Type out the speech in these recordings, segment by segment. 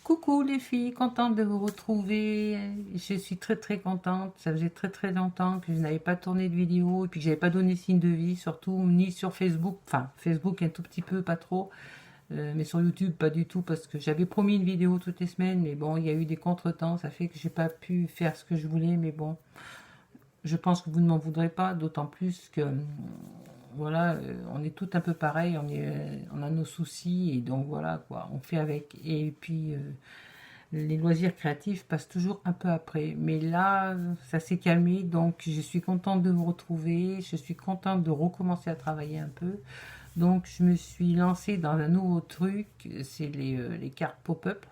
Coucou les filles, contente de vous retrouver. Je suis très contente. Ça faisait très longtemps que je n'avais pas tourné de vidéo et puis que j'avais pas donné signe de vie, surtout ni sur Facebook. Enfin, Facebook un tout petit peu, pas trop. Mais sur YouTube, pas du tout parce que j'avais promis une vidéo toutes les semaines. Mais bon, il y a eu des contretemps. Ça fait que j'ai pas pu faire ce que je voulais. Mais bon, je pense que vous ne m'en voudrez pas, d'autant plus que voilà, on est tout un peu pareil, on a nos soucis et donc voilà quoi, on fait avec. Et puis les loisirs créatifs passent toujours un peu après. Mais là, ça s'est calmé, donc je suis contente de vous retrouver, je suis contente de recommencer à travailler un peu. Donc je me suis lancée dans un nouveau truc, c'est les cartes pop-up.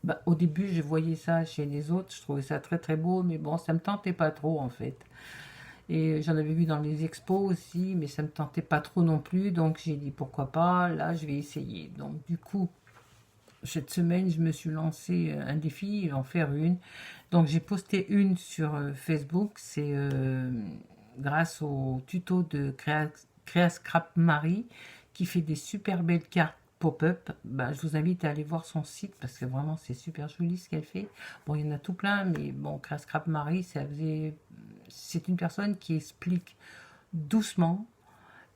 Bah, au début, je voyais ça chez les autres, je trouvais ça très beau, mais bon, ça me tentait pas trop en fait. Et j'en avais vu dans les expos aussi, mais ça me tentait pas trop non plus, donc j'ai dit pourquoi pas, là je vais essayer. Donc du coup, cette semaine, je me suis lancé un défi, en faire une. Donc j'ai posté une sur Facebook, c'est grâce au tuto de Créa Scrap Marie, qui fait des super belles cartes pop-up. Bah, je vous invite à aller voir son site parce que vraiment c'est super joli ce qu'elle fait. Bon, il y en a tout plein, mais bon, Créa Scrap Marie, c'est une personne qui explique doucement,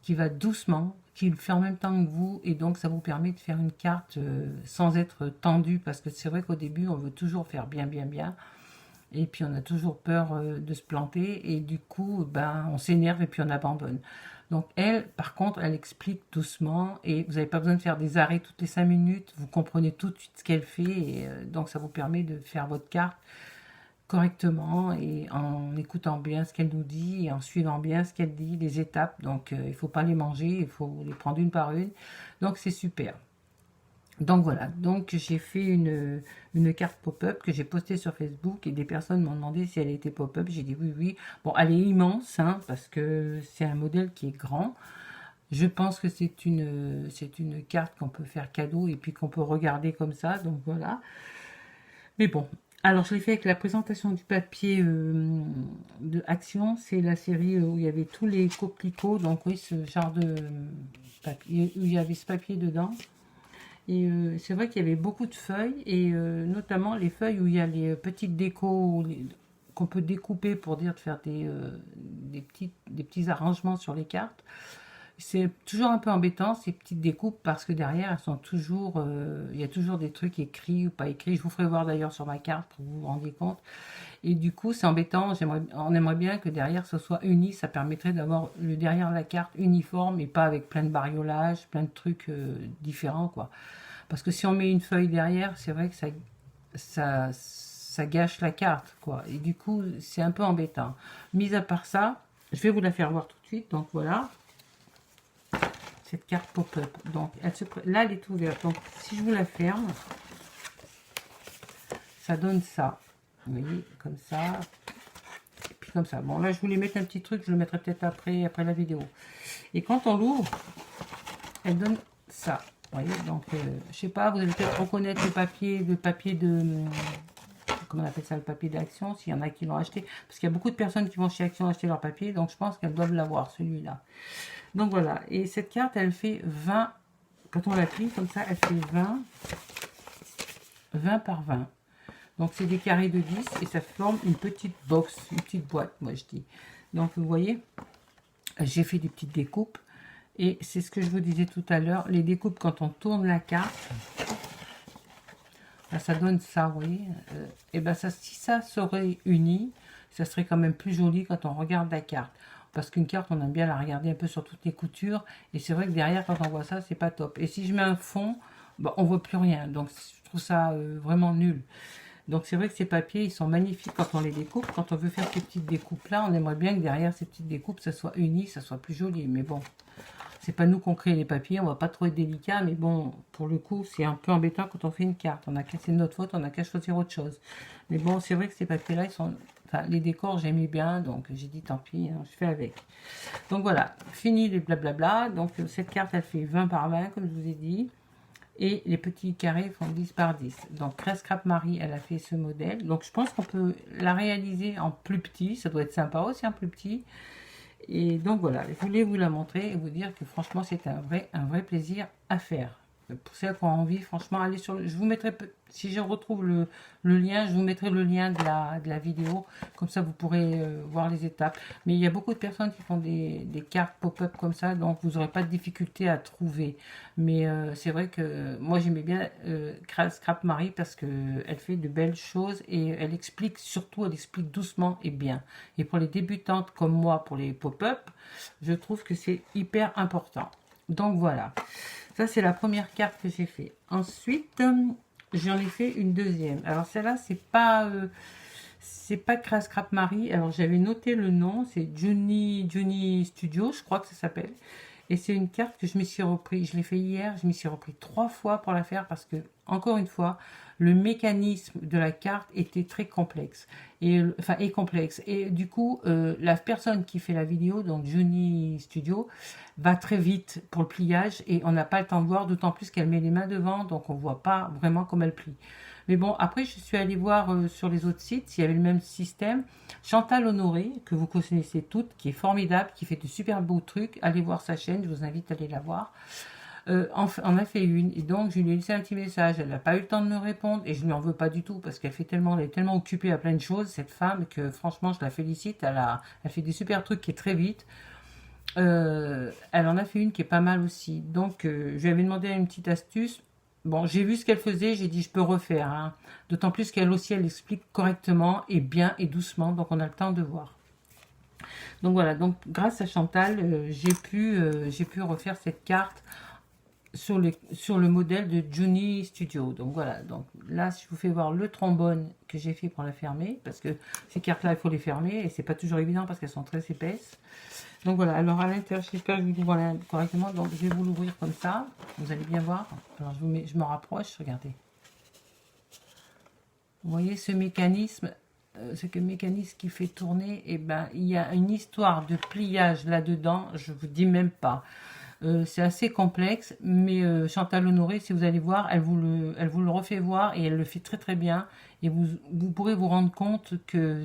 qui va doucement, qui le fait en même temps que vous, et donc ça vous permet de faire une carte sans être tendu, parce que c'est vrai qu'au début on veut toujours faire bien, et puis on a toujours peur de se planter, et du coup ben, on s'énerve et puis on abandonne. Donc elle, par contre, elle explique doucement, et vous n'avez pas besoin de faire des arrêts toutes les 5 minutes, vous comprenez tout de suite ce qu'elle fait, et donc ça vous permet de faire votre carte correctement et en écoutant bien ce qu'elle nous dit et en suivant bien ce qu'elle dit, les étapes. Donc il ne faut pas les manger, il faut les prendre une par une. Donc c'est super. Donc voilà, donc j'ai fait une carte pop-up que j'ai postée sur Facebook et des personnes m'ont demandé si elle était pop-up. J'ai dit oui. Bon, elle est immense hein, parce que c'est un modèle qui est grand. Je pense que c'est une carte qu'on peut faire cadeau et puis qu'on peut regarder comme ça. Donc voilà. Mais bon, alors je l'ai fait avec la présentation du papier de Action. C'est la série où il y avait tous les coquelicots. Donc oui, ce genre de papier, où il y avait ce papier dedans. Et c'est vrai qu'il y avait beaucoup de feuilles, et notamment les feuilles où il y a les petites décos qu'on peut découper pour dire de faire des petits arrangements sur les cartes. C'est toujours un peu embêtant ces petites découpes parce que derrière elles sont toujours, il y a toujours des trucs écrits ou pas écrits. Je vous ferai voir d'ailleurs sur ma carte pour que vous vous rendiez compte. Et du coup c'est embêtant. On aimerait bien que derrière ce soit uni. Ça permettrait d'avoir le derrière de la carte uniforme et pas avec plein de bariolage, plein de trucs différents quoi. Parce que si on met une feuille derrière, c'est vrai que ça gâche la carte quoi. Et du coup c'est un peu embêtant. Mis à part ça, je vais vous la faire voir tout de suite. Donc voilà. Cette carte pop-up. Donc, là, elle est ouverte. Donc, si je vous la ferme, ça donne ça. Vous voyez, comme ça. Et puis comme ça. Bon, là, je voulais mettre un petit truc. Je le mettrai peut-être après la vidéo. Et quand on l'ouvre, elle donne ça. Vous voyez, donc, je sais pas, vous allez peut-être reconnaître le papier de... Comment on appelle ça, le papier d'Action, s'il y en a qui l'ont acheté. Parce qu'il y a beaucoup de personnes qui vont chez Action acheter leur papier. Donc, je pense qu'elles doivent l'avoir, celui-là. Donc voilà, et cette carte, elle fait 20, quand on la plie comme ça, elle fait 20 par 20. Donc c'est des carrés de 10 et ça forme une petite box, une petite boîte, moi je dis. Donc vous voyez, j'ai fait des petites découpes et c'est ce que je vous disais tout à l'heure, les découpes quand on tourne la carte, là, ça donne ça, vous voyez. Et ben ça, si ça serait uni, ça serait quand même plus joli quand on regarde la carte. Parce qu'une carte, on aime bien la regarder un peu sur toutes les coutures. Et c'est vrai que derrière, quand on voit ça, c'est pas top. Et si je mets un fond, bah, on voit plus rien. Donc, je trouve ça vraiment nul. Donc, c'est vrai que ces papiers, ils sont magnifiques quand on les découpe. Quand on veut faire ces petites découpes-là, on aimerait bien que derrière ces petites découpes, ça soit uni, ça soit plus joli. Mais bon, c'est pas nous qu'on crée les papiers, on va pas trop être délicat. Mais bon, pour le coup, c'est un peu embêtant quand on fait une carte. On a cassé notre faute, on a qu'à choisir autre chose. Mais bon, c'est vrai que ces papiers-là, ils sont... Enfin, les décors, j'aimais bien, donc j'ai dit tant pis, hein, je fais avec. Donc voilà, fini les blablabla. Donc cette carte, elle fait 20 par 20, comme je vous ai dit. Et les petits carrés font 10 par 10. Donc Créa Scrap Marie, elle a fait ce modèle. Donc je pense qu'on peut la réaliser en plus petit. Ça doit être sympa aussi en plus petit. Et donc voilà, je voulais vous la montrer et vous dire que franchement, c'est un vrai plaisir à faire. pour celles qui ont envie, franchement, allez sur je vous mettrai, si je retrouve le lien, je vous mettrai le lien de la vidéo, comme ça vous pourrez voir les étapes. Mais il y a beaucoup de personnes qui font des cartes pop-up comme ça, donc vous n'aurez pas de difficulté à trouver. Mais c'est vrai que moi j'aimais bien Scrap Marie parce que elle fait de belles choses et elle explique, surtout elle explique doucement et bien. Et pour les débutantes comme moi, pour les pop-up, je trouve que c'est hyper important. Donc voilà. Ça, c'est la première carte que j'ai fait. Ensuite, j'en ai fait une deuxième. Alors, celle-là, c'est pas Crash Scrap Marie. Alors, j'avais noté le nom. C'est Johnny Studio, je crois que ça s'appelle. Et c'est une carte que je me suis repris. Je l'ai fait hier. Je m'y suis repris 3 fois pour la faire parce que, encore une fois, le mécanisme de la carte était très complexe. Est complexe. Et du coup, la personne qui fait la vidéo, donc Johnny Studio, va très vite pour le pliage et on n'a pas le temps de voir, d'autant plus qu'elle met les mains devant, donc on ne voit pas vraiment comment elle plie. Mais bon, après, je suis allée voir sur les autres sites s'il y avait le même système. Chantal Honoré, que vous connaissez toutes, qui est formidable, qui fait de super beaux trucs. Allez voir sa chaîne, je vous invite à aller la voir. On a fait une, et donc je lui ai laissé un petit message. Elle n'a pas eu le temps de me répondre, et je ne lui en veux pas du tout, parce qu'elle elle est tellement occupée à plein de choses, cette femme, que franchement, je la félicite. Elle fait des super trucs qui est très vite. Elle en a fait une qui est pas mal aussi. Donc, je lui avais demandé une petite astuce. Bon, j'ai vu ce qu'elle faisait, j'ai dit je peux refaire. Hein. D'autant plus qu'elle aussi, elle explique correctement et bien et doucement, donc on a le temps de voir. Donc voilà, donc grâce à Chantal, j'ai pu refaire cette carte sur le modèle de Johnny Studio. Donc voilà, donc là, je vous fais voir le trombone que j'ai fait pour la fermer, parce que ces cartes-là, il faut les fermer, et c'est pas toujours évident parce qu'elles sont très épaisses. Donc voilà, alors à l'intérieur, j'espère que vous voyez correctement, donc je vais vous l'ouvrir comme ça, vous allez bien voir. Alors je me rapproche, regardez. Vous voyez ce mécanisme, mécanisme qui fait tourner, et ben il y a une histoire de pliage là-dedans, je vous dis même pas. C'est assez complexe, mais Chantal Honoré, si vous allez voir, elle vous le refait voir et elle le fait très très bien. Et vous pourrez vous rendre compte que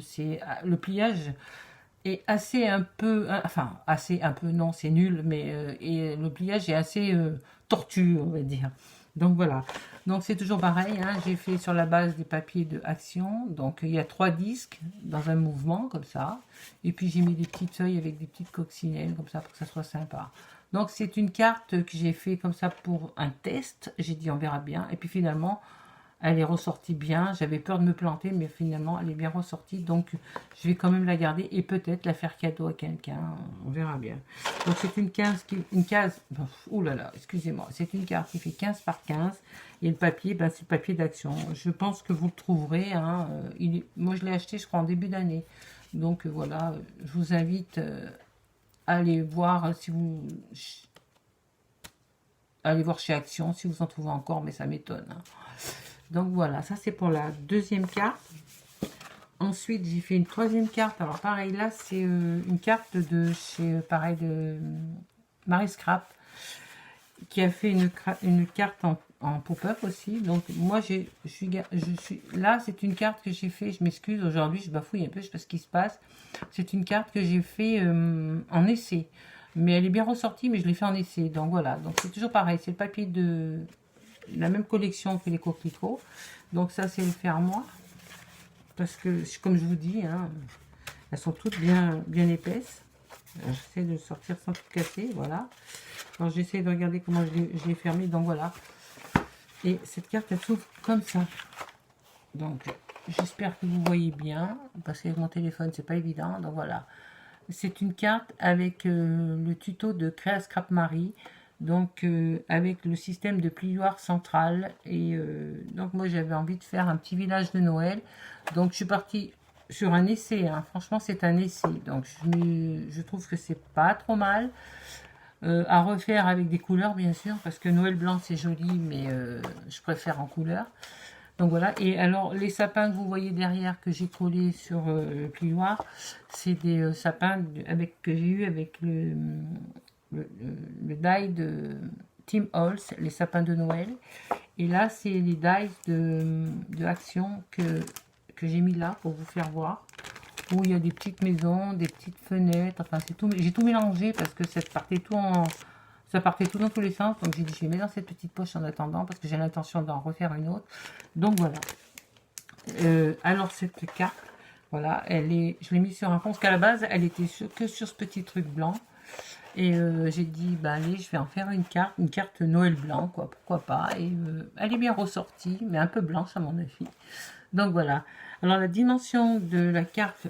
le pliage est assez un peu, enfin assez un peu, non c'est nul, mais et le pliage est assez tortu, on va dire. Donc voilà, donc c'est toujours pareil, hein. J'ai fait sur la base des papiers de Action, donc il y a 3 disques dans un mouvement comme ça, et puis j'ai mis des petites feuilles avec des petites coccinelles comme ça pour que ça soit sympa. Donc c'est une carte que j'ai fait comme ça pour un test, j'ai dit on verra bien, et puis finalement elle est ressortie bien. J'avais peur de me planter, mais finalement, elle est bien ressortie. Donc, je vais quand même la garder et peut-être la faire cadeau à quelqu'un. On verra bien. Donc, c'est une case. Ouh là là, excusez-moi. C'est une carte qui fait 15 par 15. Et le papier, ben, c'est le papier d'Action. Je pense que vous le trouverez. Hein. Moi, je l'ai acheté, je crois, en début d'année. Donc, voilà. Je vous invite à aller voir si vous... Allez voir chez Action si vous en trouvez encore, mais ça m'étonne. Hein. Donc voilà, ça c'est pour la deuxième carte. Ensuite, j'ai fait une troisième carte. Alors pareil, là c'est une carte de chez, pareil, de Marie Scrap, qui a fait une carte en pop-up aussi. Donc moi, là, c'est une carte que j'ai fait. Je m'excuse, aujourd'hui, je bafouille un peu, je sais pas ce qui se passe. C'est une carte que j'ai fait en essai. Mais elle est bien ressortie, mais je l'ai fait en essai. Donc voilà, donc c'est toujours pareil. C'est le papier de la même collection que les coquelicots. Donc ça, c'est le fermoir. Parce que, comme je vous dis, hein, elles sont toutes bien épaisses. J'essaie de sortir sans tout casser, voilà. Alors j'essaie de regarder comment je l'ai fermé, donc voilà. Et cette carte, elle s'ouvre comme ça. Donc j'espère que vous voyez bien, parce qu'avec mon téléphone, c'est pas évident. Donc voilà. C'est une carte avec le tuto de Créa Scrap Marie. Donc avec le système de plioir central. Et donc moi j'avais envie de faire un petit village de Noël. Donc je suis partie sur un essai. Hein. Franchement c'est un essai. Donc je trouve que c'est pas trop mal. À refaire avec des couleurs bien sûr. Parce que Noël blanc c'est joli. Mais je préfère en couleur. Donc voilà, et alors les sapins que vous voyez derrière que j'ai collé sur le plioir, c'est des sapins que j'ai eu avec le die de Tim Holtz, les sapins de Noël. Et là, c'est les dies de Action que j'ai mis là pour vous faire voir. Où il y a des petites maisons, des petites fenêtres, enfin c'est tout. J'ai tout mélangé parce que ça ça partait tout dans tous les sens. Donc j'ai dit, je les mets dans cette petite poche en attendant, parce que j'ai l'intention d'en refaire une autre. Donc voilà. Alors cette carte, voilà, elle est, je l'ai mise sur un fond, parce qu'à la base, elle était que sur ce petit truc blanc. Et j'ai dit, bah allez, je vais en faire une carte Noël blanc, quoi, pourquoi pas. Et elle est bien ressortie, mais un peu blanche à mon avis. Donc voilà. Alors la dimension de la carte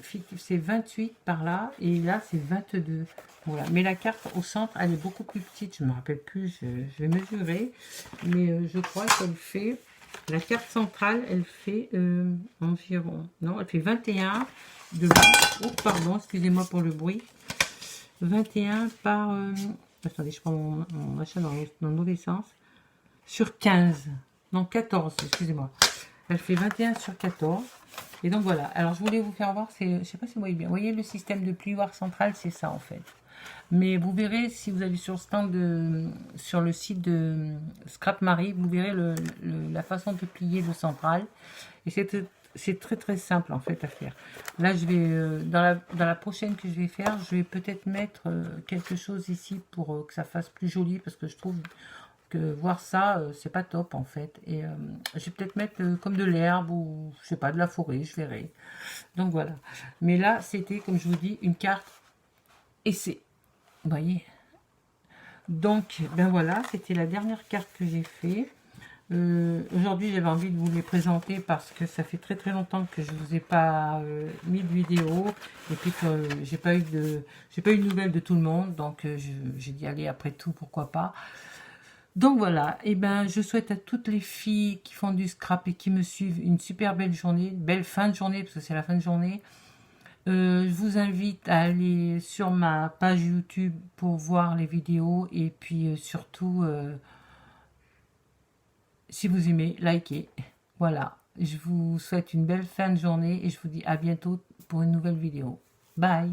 fictive, c'est 28 par là, et là c'est 22. Voilà. Mais la carte au centre, elle est beaucoup plus petite, je ne me rappelle plus, je vais mesurer. Mais je crois qu'elle fait, la carte centrale, elle fait environ, non, elle fait 21 de long. Oh, pardon, excusez-moi pour le bruit. 21 par... attendez, je prends mon machin dans le mauvais sens. Sur 15. Non, 14, excusez-moi. Elle fait 21 sur 14. Et donc voilà. Alors je voulais vous faire voir, je sais pas si vous voyez bien. Vous voyez le système de plioir central, c'est ça en fait. Mais vous verrez, si vous allez sur le stand sur le site de Scrap Marie, vous verrez la façon de plier le central. Et c'est très très simple en fait à faire. Là je vais, dans la prochaine que je vais faire, je vais peut-être mettre quelque chose ici pour que ça fasse plus joli, parce que je trouve que voir ça, c'est pas top en fait. Et je vais peut-être mettre comme de l'herbe ou je sais pas, de la forêt, je verrai. Donc voilà. Mais là c'était, comme je vous dis, une carte essai. Vous voyez. Donc ben voilà, c'était la dernière carte que j'ai fait. Aujourd'hui j'avais envie de vous les présenter parce que ça fait très très longtemps que je vous ai pas mis de vidéo, et puis que j'ai pas eu de nouvelles de tout le monde, donc j'ai dit allez, après tout pourquoi pas. Donc voilà, et ben je souhaite à toutes les filles qui font du scrap et qui me suivent une super belle journée, une belle fin de journée, parce que c'est la fin de journée. Je vous invite à aller sur ma page YouTube pour voir les vidéos, et puis surtout si vous aimez, likez. Voilà, je vous souhaite une belle fin de journée et je vous dis à bientôt pour une nouvelle vidéo. Bye!